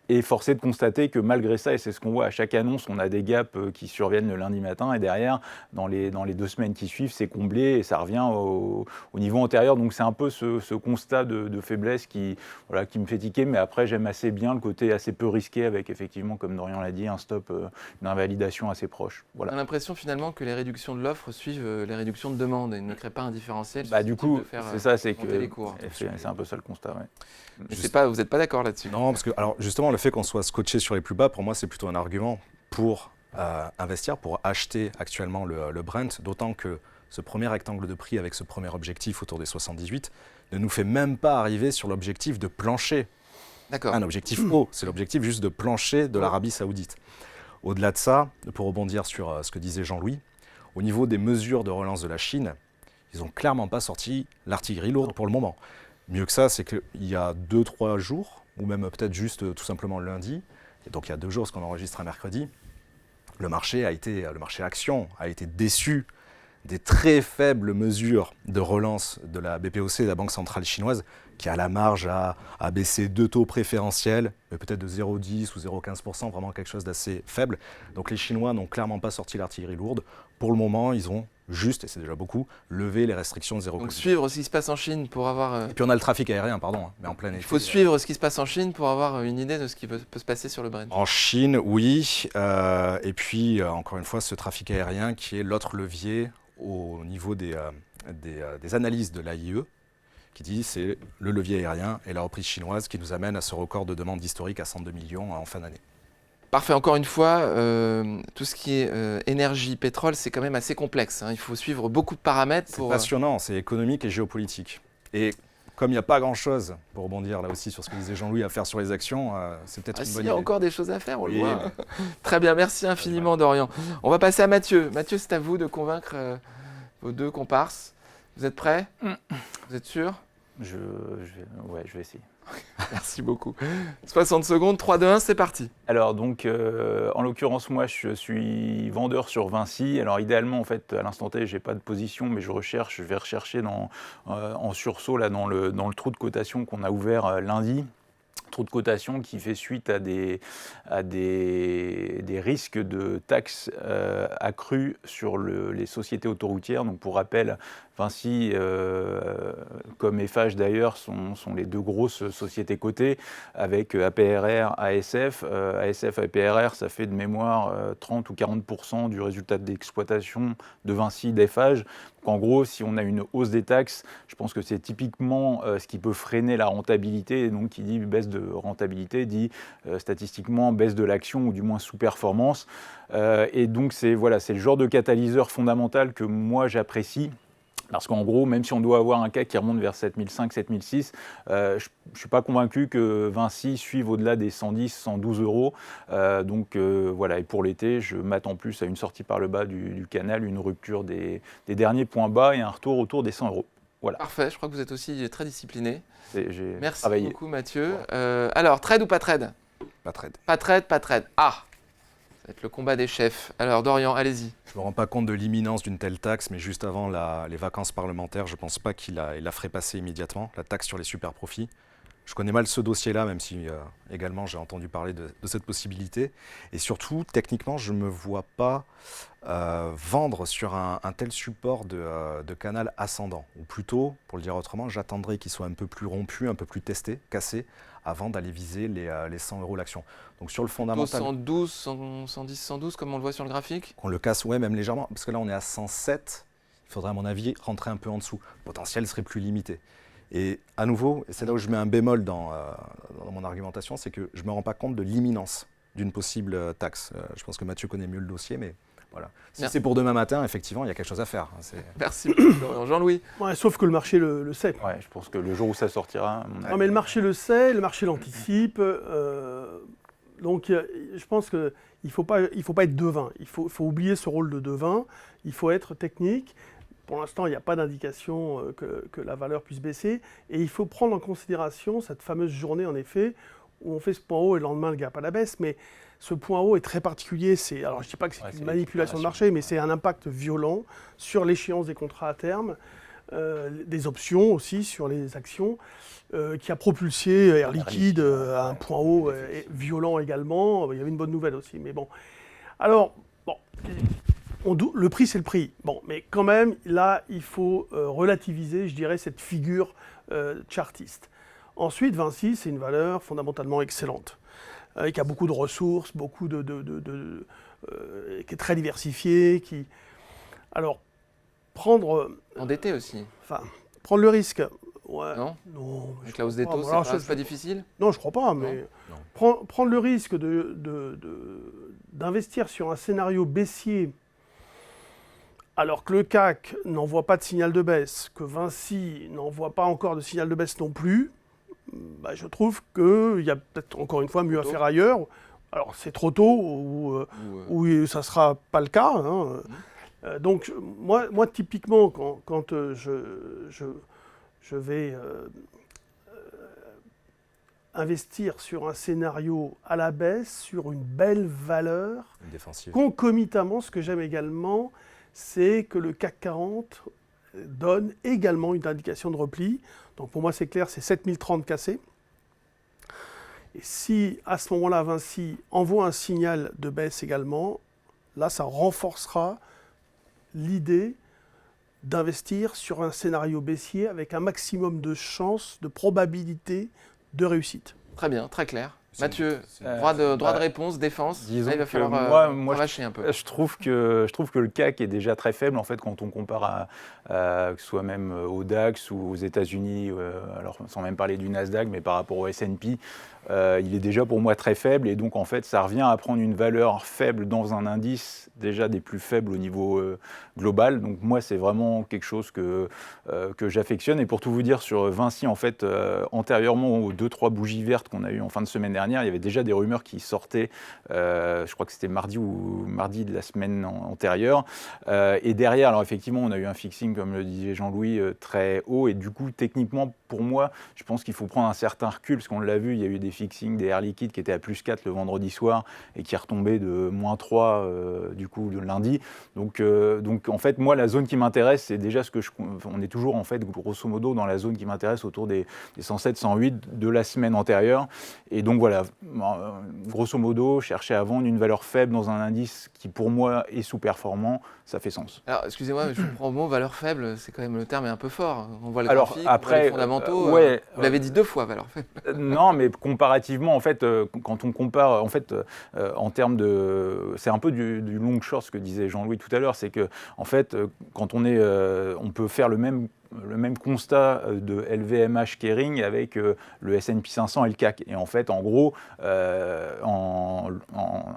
Et force est de constater que malgré ça, et c'est ce qu'on voit à chaque annonce, on a des gaps qui surviennent le lundi matin et derrière, dans les 2 semaines qui suivent, c'est comblé et ça revient au niveau antérieur. Donc c'est un peu ce constat de faiblesse qui me fait tiquer. Mais après, j'aime assez bien le côté assez peu risqué avec effectivement, comme Dorian l'a dit, un stop, une invalidation assez proche. On Voilà. a l'impression finalement que les réductions de l'offre suivent les réductions de demande et ne créent pas un différentiel. Bah, du coup, susceptible de faire, c'est ça, c'est monter que les cours. c'est un peu ça le constat. Ouais. Mais vous n'êtes pas d'accord là-dessus? Non, parce que alors justement, le fait qu'on soit scotché sur les plus bas, pour moi, c'est plutôt un argument pour investir, pour acheter actuellement le Brent, d'autant que ce premier rectangle de prix avec ce premier objectif autour des 78 ne nous fait même pas arriver sur l'objectif de plancher. D'accord. Un objectif haut, c'est l'objectif juste de plancher de l'Arabie Saoudite. Au-delà de ça, pour rebondir sur ce que disait Jean-Louis, au niveau des mesures de relance de la Chine, ils n'ont clairement pas sorti l'artillerie lourde pour le moment. Mieux que ça, c'est qu'il y a 2-3 jours, ou même peut-être juste tout simplement lundi, et donc il y a 2 jours, parce qu'on enregistre un mercredi, le marché action a été déçu des très faibles mesures de relance de la BPOC, la Banque centrale chinoise, qui a la marge à baisser 2 taux préférentiels, mais peut-être de 0,10 ou 0,15%, vraiment quelque chose d'assez faible. Donc les Chinois n'ont clairement pas sorti l'artillerie lourde. Pour le moment, ils ont juste, et c'est déjà beaucoup, lever les restrictions de zéro Donc Covid. suivre ce qui se passe en Chine pour avoir... Et puis on a le trafic aérien, pardon, mais en plein été. Il faut suivre ce qui se passe en Chine pour avoir une idée de ce qui peut se passer sur le Brent. En Chine, oui. Et puis, encore une fois, ce trafic aérien qui est l'autre levier au niveau des analyses de l'AIE, qui dit c'est le levier aérien et la reprise chinoise qui nous amène à ce record de demande historique à 102 millions en fin d'année. Parfait, encore une fois, tout ce qui est énergie, pétrole, c'est quand même assez complexe. Il faut suivre beaucoup de paramètres C'est pour... passionnant, c'est économique et géopolitique. Et comme il n'y a pas grand-chose, pour rebondir là aussi sur ce que disait Jean-Louis, à faire sur les actions, c'est peut-être une bonne Il y a idée. encore des choses à faire, on le Oui, voit. Très bien, merci infiniment Dorian. On va passer à Mathieu. Mathieu, c'est à vous de convaincre vos deux comparses. Vous êtes prêts? Vous êtes sûr? Je vais essayer. Merci beaucoup. 60 secondes, 3, 2, 1, c'est parti. Alors donc, en l'occurrence, moi, je suis vendeur sur Vinci. Alors idéalement, en fait, à l'instant T, j'ai pas de position, mais je vais rechercher en sursaut là dans le trou de cotation qu'on a ouvert lundi. Trou de cotation qui fait suite à des risques de taxes accrues sur les sociétés autoroutières. Donc pour rappel, Vinci, comme Eiffage d'ailleurs, sont les deux grosses sociétés cotées avec APRR, ASF. ASF, APRR, ça fait de mémoire 30 ou 40% du résultat d'exploitation de Vinci, d'Eiffage. Donc en gros, si on a une hausse des taxes, je pense que c'est typiquement ce qui peut freiner la rentabilité. Et donc qui dit baisse de rentabilité, dit statistiquement baisse de l'action ou du moins sous-performance. Et donc c'est le genre de catalyseur fondamental que moi j'apprécie. Parce qu'en gros, même si on doit avoir un CAC qui remonte vers 7005, 7006, je ne suis pas convaincu que Vinci suive au-delà des 110, 112 euros. Et pour l'été, je m'attends plus à une sortie par le bas du canal, une rupture des derniers points bas et un retour autour des 100 euros. Voilà. Parfait, je crois que vous êtes aussi très discipliné. J'ai Merci travaillé. beaucoup Mathieu. Alors, trade ou pas trade? Pas trade. Pas trade, pas trade. Ah, ça va être le combat des chefs. Alors Dorian, allez-y. Je ne me rends pas compte de l'imminence d'une telle taxe, mais juste avant les vacances parlementaires, je ne pense pas qu'il la ferait passer immédiatement, la taxe sur les super profits. Je connais mal ce dossier-là, même si également j'ai entendu parler de cette possibilité. Et surtout, techniquement, je ne me vois pas vendre sur un tel support de canal ascendant. Ou plutôt, pour le dire autrement, j'attendrai qu'il soit un peu plus rompu, un peu plus testé, cassé, avant d'aller viser les 100 euros l'action. Donc sur le fondamental... 112, 110, 112, comme on le voit sur le graphique? Qu'on le casse, ouais, même légèrement, parce que là on est à 107, il faudrait à mon avis rentrer un peu en dessous. Le potentiel serait plus limité. Et à nouveau, et c'est là où je mets un bémol dans mon argumentation, c'est que je ne me rends pas compte de l'imminence d'une possible taxe. Je pense que Mathieu connaît mieux le dossier, mais voilà. Si c'est pour demain matin, effectivement, il y a quelque chose à faire. Merci beaucoup, Dorian. Jean-Louis? Ouais, sauf que le marché le sait. Ouais, je pense que le jour où ça sortira... Non, mais le marché le sait, le marché l'anticipe. Donc je pense qu'il ne faut pas être devin. Il faut oublier ce rôle de devin. Il faut être technique. Pour l'instant, il n'y a pas d'indication que la valeur puisse baisser. Et il faut prendre en considération cette fameuse journée, en effet, où on fait ce point haut et le lendemain, le gap à la baisse. Mais ce point haut est très particulier. Alors, je ne dis pas que c'est une manipulation de marché, mais c'est un impact violent sur l'échéance des contrats à terme, des options aussi sur les actions, qui a propulsé Air Liquide à un point haut violent également. Il y avait une bonne nouvelle aussi. Mais bon. Alors, bon... le prix, c'est le prix. Bon, mais quand même, là, il faut relativiser, je dirais, cette figure chartiste. Ensuite, Vinci, c'est une valeur fondamentalement excellente, qui a beaucoup de ressources, qui est très diversifiée. Alors, Endetté aussi. Enfin, prendre le risque. Ouais, Non. Avec la hausse des taux, c'est pas difficile? Non, je crois pas, mais prendre le risque d'investir sur un scénario baissier alors que le CAC n'envoie pas de signal de baisse, que Vinci n'envoie pas encore de signal de baisse non plus, je trouve qu'il y a peut-être encore une fois mieux à faire ailleurs. Alors c'est trop tôt ou ça ne sera pas le cas. Donc moi typiquement, quand je vais investir sur un scénario à la baisse, sur une belle valeur, concomitamment, ce que j'aime également, c'est que le CAC 40 donne également une indication de repli. Donc pour moi c'est clair, c'est 7030 cassé. Et si à ce moment-là Vinci envoie un signal de baisse également, là ça renforcera l'idée d'investir sur un scénario baissier avec un maximum de chances, de probabilité de réussite. Très bien, très clair. Mathieu, c'est- droit de réponse, défense. Disons Là, il va que falloir moi, cravacher un peu. Je trouve que le CAC est déjà très faible en fait quand on compare que ce soit même au DAX ou aux États-Unis, alors sans même parler du Nasdaq, mais par rapport au S&P, il est déjà pour moi très faible et donc en fait ça revient à prendre une valeur faible dans un indice déjà des plus faibles au niveau global. Donc moi c'est vraiment quelque chose que j'affectionne et pour tout vous dire sur Vinci en fait antérieurement aux 2-3 bougies vertes qu'on a eues en fin de semaine dernière, il y avait déjà des rumeurs qui sortaient, je crois que c'était mardi de la semaine antérieure et derrière alors effectivement on a eu un fixing comme le disait Jean-Louis très haut et du coup techniquement pour moi je pense qu'il faut prendre un certain recul parce qu'on l'a vu, il y a eu des fixings, des Air Liquide qui étaient à plus 4 le vendredi soir et qui est retombé de moins 3 du coup le lundi. Donc en fait moi la zone qui m'intéresse c'est déjà on est toujours en fait grosso modo dans la zone qui m'intéresse autour des 107, 108 de la semaine antérieure et donc voilà, grosso modo chercher à vendre une valeur faible dans un indice qui pour moi est sous-performant, ça fait sens. Alors, excusez-moi, mais je vous prends au mot, valeur faible, c'est quand même le terme est un peu fort. On voit le Alors, graphique, après, on voit les fondamentaux. ouais, vous l'avez dit 2 fois, valeur faible. Non, mais comparativement, en fait, quand on compare, en fait, en termes de, c'est un peu du long short ce que disait Jean-Louis tout à l'heure, c'est que, en fait, quand on peut faire le même constat de LVMH Kering avec le S&P 500 et le CAC. Et en fait, en gros,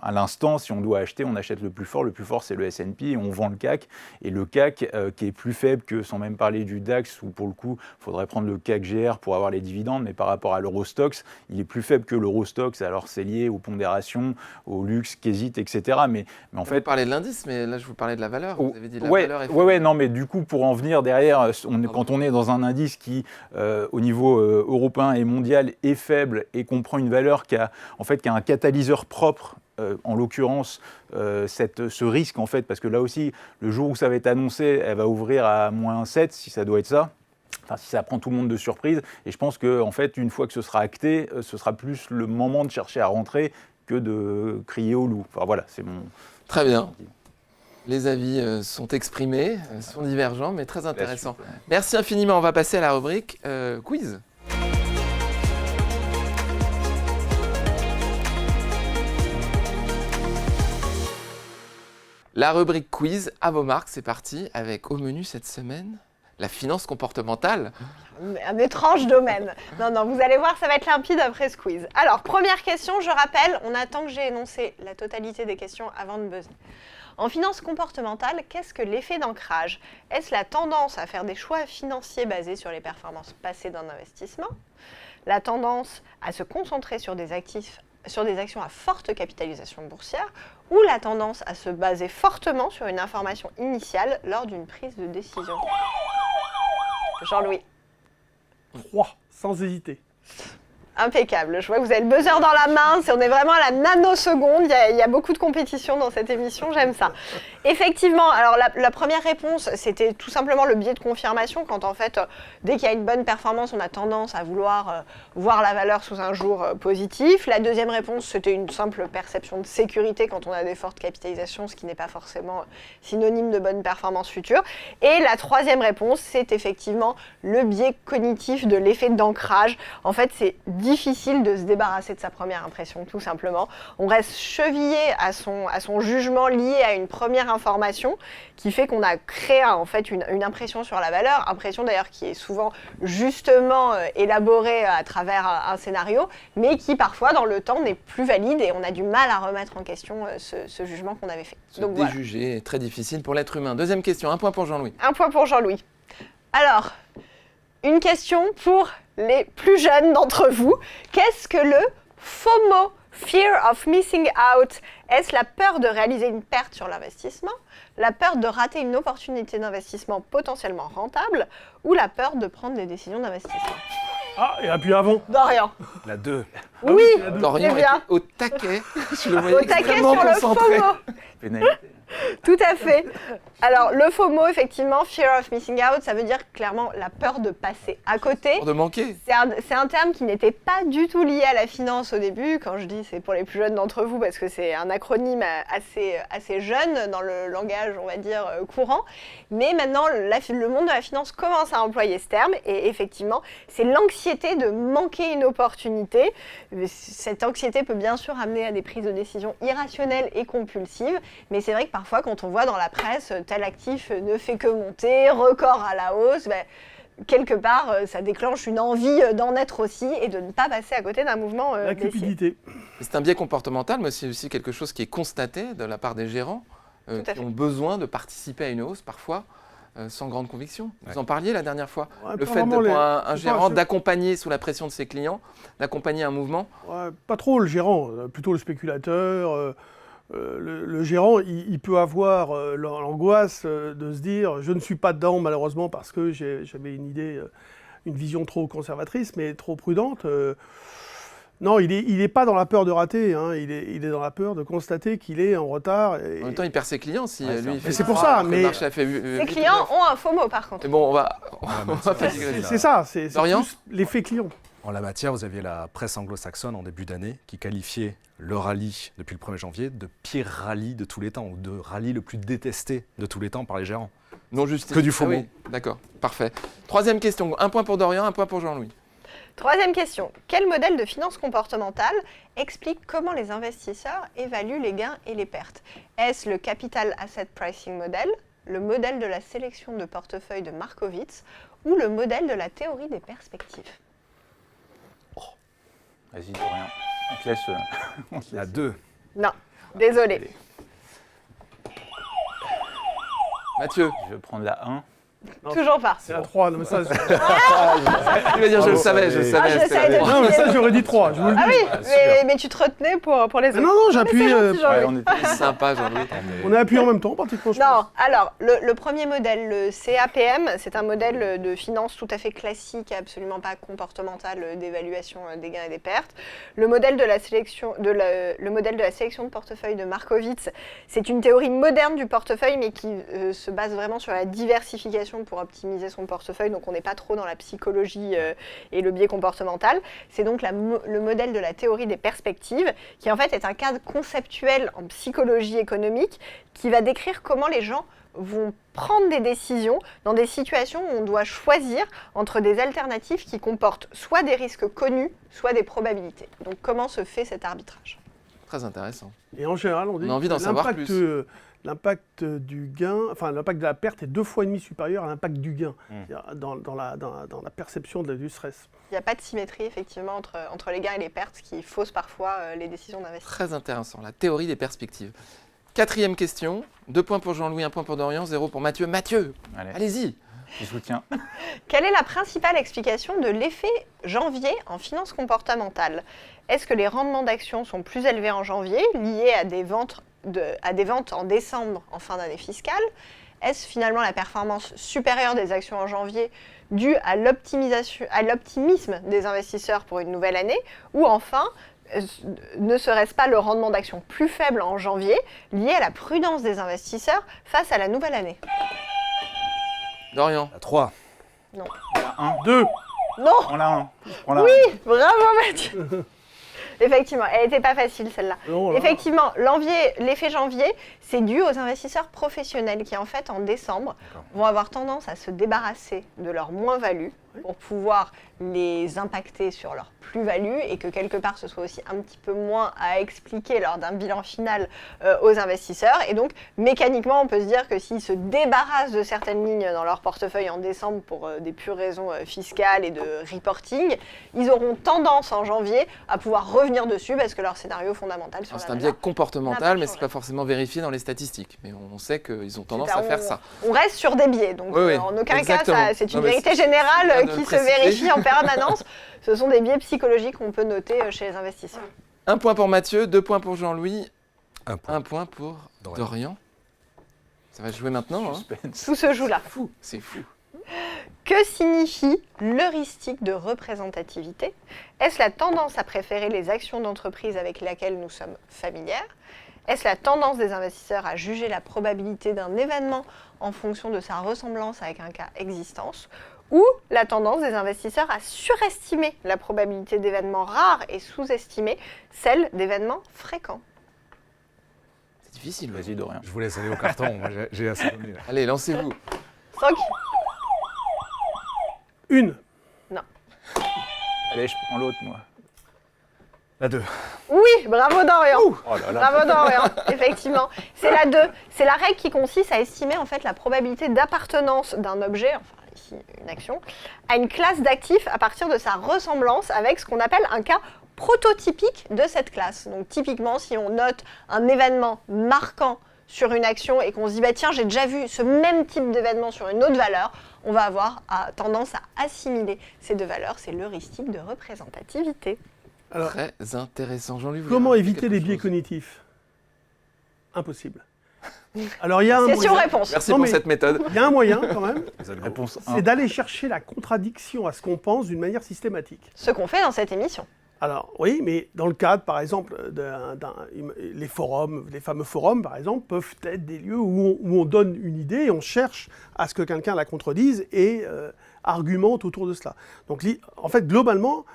à l'instant, si on doit acheter, on achète le plus fort. Le plus fort, c'est le S&P et on vend le CAC. Et le CAC, qui est plus faible que, sans même parler du DAX, où pour le coup, il faudrait prendre le CAC GR pour avoir les dividendes, mais par rapport à l'Eurostoxx, il est plus faible que l'Eurostoxx. Alors, c'est lié aux pondérations, au luxe, Kézit, etc. Mais en fait... Vous parlez de l'indice, mais là, je vous parlais de la valeur. Vous avez dit la ouais, valeur est faible. ouais, non, mais du coup, pour en venir derrière, quand on est dans un indice qui, au niveau européen et mondial, est faible et qu'on prend une valeur qui a un catalyseur propre, en l'occurrence, ce risque, en fait, parce que là aussi, le jour où ça va être annoncé, elle va ouvrir à moins 7, si ça doit être ça. Enfin, si ça prend tout le monde de surprise. Et je pense qu'en fait, une fois que ce sera acté, ce sera plus le moment de chercher à rentrer que de crier au loup. Enfin, voilà, c'est mon... Très bien. Les avis sont exprimés, sont divergents, mais très intéressants. Merci infiniment. On va passer à la rubrique quiz. La rubrique quiz, à vos marques, c'est parti, avec au menu cette semaine, la finance comportementale. Un étrange domaine. Non, vous allez voir, ça va être limpide après ce quiz. Alors, première question, je rappelle, on attend que j'ai énoncé la totalité des questions avant de buzzer. En finance comportementale, qu'est-ce que l'effet d'ancrage ? Est-ce la tendance à faire des choix financiers basés sur les performances passées d'un investissement ? La tendance à se concentrer sur des actions à forte capitalisation boursière ? Ou la tendance à se baser fortement sur une information initiale lors d'une prise de décision ? Jean-Louis. 3, sans hésiter. Impeccable. Je vois que vous avez le buzzer dans la main. On est vraiment à la nanoseconde. Il y a beaucoup de compétition dans cette émission. J'aime ça. Effectivement, alors la première réponse, c'était tout simplement le biais de confirmation. Quand en fait, dès qu'il y a une bonne performance, on a tendance à vouloir voir la valeur sous un jour positif. La deuxième réponse, c'était une simple perception de sécurité quand on a des fortes capitalisations, ce qui n'est pas forcément synonyme de bonne performance future. Et la troisième réponse, c'est effectivement le biais cognitif de l'effet d'ancrage. En fait, c'est difficile de se débarrasser de sa première impression, tout simplement. On reste chevillé à son jugement lié à une première information qui fait qu'on a créé en fait une impression sur la valeur, impression d'ailleurs qui est souvent justement élaborée à travers un scénario, mais qui parfois dans le temps n'est plus valide et on a du mal à remettre en question ce jugement qu'on avait fait. Donc déjuger est très difficile pour l'être humain. Deuxième question, 1 point pour Jean-Louis. 1 point pour Jean-Louis. Alors, une question pour les plus jeunes d'entre vous. Qu'est-ce que le FOMO, Fear of Missing Out? Est-ce la peur de réaliser une perte sur l'investissement, la peur de rater une opportunité d'investissement potentiellement rentable ou la peur de prendre des décisions d'investissement? Ah, et appuie avant. Dorian. La 2. Oui, Dorian c'est bien. était au taquet. Je le voyais Au taquet extrêmement sur le concentré. FOMO. Pénalité. Tout à fait. Alors, le FOMO, effectivement, Fear of Missing Out, ça veut dire clairement la peur de passer à côté. Pour de manquer. C'est un terme qui n'était pas du tout lié à la finance au début. Quand je dis c'est pour les plus jeunes d'entre vous, parce que c'est un acronyme assez jeune dans le langage, on va dire, courant. Mais maintenant, le monde de la finance commence à employer ce terme. Et effectivement, c'est l'anxiété de manquer une opportunité. Cette anxiété peut bien sûr amener à des prises de décision irrationnelles et compulsives. Mais c'est vrai que parfois, quand on voit dans la presse, tel actif ne fait que monter, record à la hausse, quelque part, ça déclenche une envie d'en être aussi et de ne pas passer à côté d'un mouvement La baissier. cupidité. C'est un biais comportemental, mais c'est aussi quelque chose qui est constaté de la part des gérants Tout à qui fait. ont besoin de participer à une hausse, parfois sans grande conviction. Ouais. Vous en parliez la dernière fois. Ouais, Le pas fait vraiment pour un c'est gérant pas- d'accompagner sous la pression de ses clients, d'accompagner un mouvement. Ouais, pas trop le gérant, plutôt le spéculateur. Le gérant, il peut avoir l'angoisse de se dire je ne suis pas dedans malheureusement parce que j'avais une idée, une vision trop conservatrice mais trop prudente. Non, il est pas dans la peur de rater, hein, il est dans la peur de constater qu'il est en retard. En même temps, il perd ses clients si Ouais, lui il c'est fait c'est pour froid, ça, alors que mais- le marché a fait Ces clients ont un FOMO par contre. Mais bon, on va mais pas c'est- digresser. C'est ça, c'est Dorian plus l'effet client. En la matière, vous aviez la presse anglo-saxonne en début d'année qui qualifiait le rallye depuis le 1er janvier de pire rallye de tous les temps, ou de rallye le plus détesté de tous les temps par les gérants. Non justifié. Que du FOMO. Ah oui, d'accord, parfait. Troisième question, un point pour Dorian, un point pour Jean-Louis. Troisième question. Quel modèle de finance comportementale explique comment les investisseurs évaluent les gains et les pertes? Est-ce le Capital Asset Pricing Model, le modèle de la sélection de portefeuille de Markowitz ou le modèle de la théorie des perspectives? Vas-y, Dorian. On te laisse. On te Il y a laisse. deux. Non, désolé. Mathieu, Je vais prendre la 1. Toujours pas. C'est la 3. Non, mais ça, il va dire je le savais, je le Ah, savais. j'essaie de- non, mais ça, j'aurais dit 3, je vous le dis. Ah oui, Ah, mais tu te retenais pour les Mais autres. non, non, Mais j'appuie. c'est gentil, Jean-Louis. Ouais, on était. C'est sympa Jean-Louis. On a appuyé en même temps, pratiquement. je Non, pense. alors le premier modèle, le CAPM, c'est un modèle de finance tout à fait classique, absolument pas comportemental d'évaluation des gains et des pertes. Le modèle de la sélection de portefeuille de Markowitz, c'est une théorie moderne du portefeuille, mais qui se base vraiment sur la diversification pour optimiser son portefeuille. Donc on n'est pas trop dans la psychologie et le biais comportemental. C'est donc le modèle de la théorie des perspectives, qui en fait est un cadre conceptuel en psychologie économique qui va décrire comment les gens vont prendre des décisions dans des situations où on doit choisir entre des alternatives qui comportent soit des risques connus, soit des probabilités. Donc comment se fait cet arbitrage? Très intéressant. Et en général, on dit On a envie d'en que savoir l'impact, plus. l'impact du gain, enfin l'impact de la perte est 2,5 fois supérieur à l'impact du gain Mm. C'est-à-dire dans la perception du stress. Il n'y a pas de symétrie effectivement entre les gains et les pertes, ce qui fausse parfois les décisions d'investissement. Très intéressant, la théorie des perspectives. Quatrième question, 2 points pour Jean-Louis, 1 point pour Dorian, 0 pour Mathieu. Mathieu, Allez, allez-y. je soutiens. Quelle est la principale explication de l'effet janvier en finance comportementale? Est-ce que les rendements d'actions sont plus élevés en janvier, liés à des ventes en décembre en fin d'année fiscale? Est-ce finalement la performance supérieure des actions en janvier due à l'optimisme des investisseurs pour une nouvelle année? Ou enfin, ne serait-ce pas le rendement d'actions plus faible en janvier, lié à la prudence des investisseurs face à la nouvelle année? Dorian, La 3. La 1. 2. Non! On l'a 1. On l'a Oui, bravo Mathieu. Effectivement, elle n'était pas facile celle-là. Non, voilà. Effectivement, l'effet janvier, c'est dû aux investisseurs professionnels qui en fait en décembre vont avoir tendance à se débarrasser de leurs moins-values pour pouvoir les impacter sur leur plus-value et que quelque part ce soit aussi un petit peu moins à expliquer lors d'un bilan final aux investisseurs. Et donc mécaniquement on peut se dire que s'ils se débarrassent de certaines lignes dans leur portefeuille en décembre pour des pures raisons fiscales et de reporting, ils auront tendance en janvier à pouvoir revenir dessus parce que leur scénario fondamental sur alors, c'est la un data biais comportemental, n'a pas mais c'est changé. pas forcément vérifié dans les statistiques. Mais on sait qu'ils ont tendance Super, à faire ça. On reste sur des biais, donc Oui, oui, en aucun exactement. cas c'est Non, une mais vérité c'est bien générale de le qui se préciser. vérifie en permanence. Ce sont des biais psychologiques qu'on peut noter chez les investisseurs. 1 point pour Mathieu, 2 points pour Jean-Louis, 1 point. 1 point pour Dorian. Dorian. Ça va jouer maintenant. Hein. Suspense. Tout se joue là. Fou, c'est fou. Que signifie l'heuristique de représentativité? Est-ce la tendance à préférer les actions d'entreprise avec lesquelles nous sommes familières? Est-ce la tendance des investisseurs à juger la probabilité d'un événement en fonction de sa ressemblance avec un cas existence, ou la tendance des investisseurs à surestimer la probabilité d'événements rares et sous-estimer celle d'événements fréquents? C'est difficile. Vas-y, Dorian. Je vous laisse aller au carton, moi j'ai assez donné. Là. Allez, lancez-vous. 5. Une. Allez, je prends l'autre, moi. La 2. Oui, bravo Dorian. Oh là là. Bravo Dorian, effectivement. C'est la 2. C'est la règle qui consiste à estimer en fait la probabilité d'appartenance d'un objet, enfin ici une action, à une classe d'actifs à partir de sa ressemblance avec ce qu'on appelle un cas prototypique de cette classe. Donc typiquement, si on note un événement marquant sur une action et qu'on se dit bah, tiens, j'ai déjà vu ce même type d'événement sur une autre valeur, on va avoir tendance à assimiler ces deux valeurs. C'est l'heuristique de représentativité. Alors, Très intéressant. Jean-Louis, vous comment voulez rajouter éviter les quelque biais chose cognitifs? Impossible. Alors, il y a un moyen. Question-réponse. Merci Non, pour mais- cette méthode. Il y a un moyen quand même, Réponse 1. c'est d'aller chercher la contradiction à ce qu'on pense d'une manière systématique. Ce qu'on fait dans cette émission. Alors oui, mais dans le cadre, par exemple, les forums, les fameux forums, par exemple, peuvent être des lieux où on donne une idée et on cherche à ce que quelqu'un la contredise et argumente autour de cela. Donc en fait, globalement,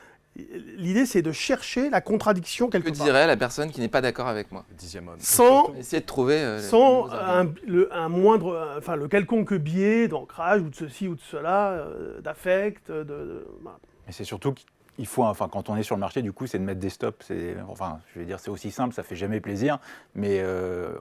l'idée c'est de chercher la contradiction quelque Que part. dirait la personne qui n'est pas d'accord avec moi? 10e homme. Sans, Essayez de trouver. sans les arguments. un moindre, enfin le quelconque biais d'ancrage ou de ceci ou de cela, d'affect, voilà. Mais c'est surtout qu'il faut, enfin, quand on est sur le marché, du coup, c'est de mettre des stops. Enfin, je vais dire, c'est aussi simple, ça fait jamais plaisir, mais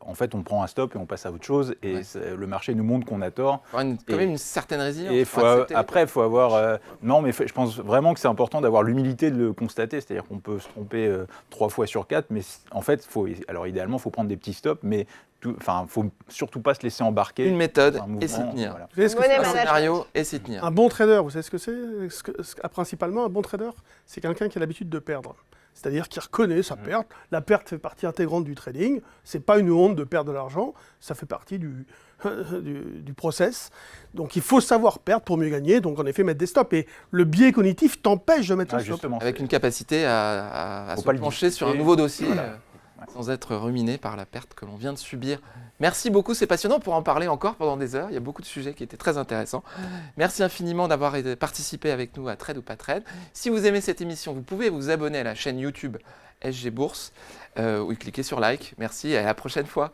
en fait, on prend un stop et on passe à autre chose. Et Ouais. le marché nous montre qu'on a tort. Faut avoir quand même une certaine résilience. Et faut accepter les après, il faut avoir. Non, mais je pense vraiment que c'est important d'avoir l'humilité de le constater. C'est-à-dire qu'on peut se tromper 3 fois sur 4, mais en fait, alors idéalement, il faut prendre des petits stops, mais il ne faut surtout pas se laisser embarquer. une méthode dans un mouvement, et s'y tenir. voilà. Vous savez ce que Money c'est Un management. scénario et s'y tenir. un bon trader, vous savez ce que c'est principalement, un bon trader, c'est quelqu'un qui a l'habitude de perdre. C'est-à-dire qui reconnaît sa perte. La perte fait partie intégrante du trading. C'est pas une honte de perdre de l'argent. Ça fait partie du process. Donc il faut savoir perdre pour mieux gagner. Donc en effet, mettre des stops. Et le biais cognitif t'empêche de mettre Ah, le stop. justement, Avec une capacité à Faut se pas le pencher sur un discuter. nouveau dossier Voilà. sans être ruminé par la perte que l'on vient de subir. Merci beaucoup, c'est passionnant pour en parler encore pendant des heures. Il y a beaucoup de sujets qui étaient très intéressants. Merci infiniment d'avoir participé avec nous à Trade ou pas Trade. Si vous aimez cette émission, vous pouvez vous abonner à la chaîne YouTube SG Bourse ou cliquer sur like. Merci et à la prochaine fois.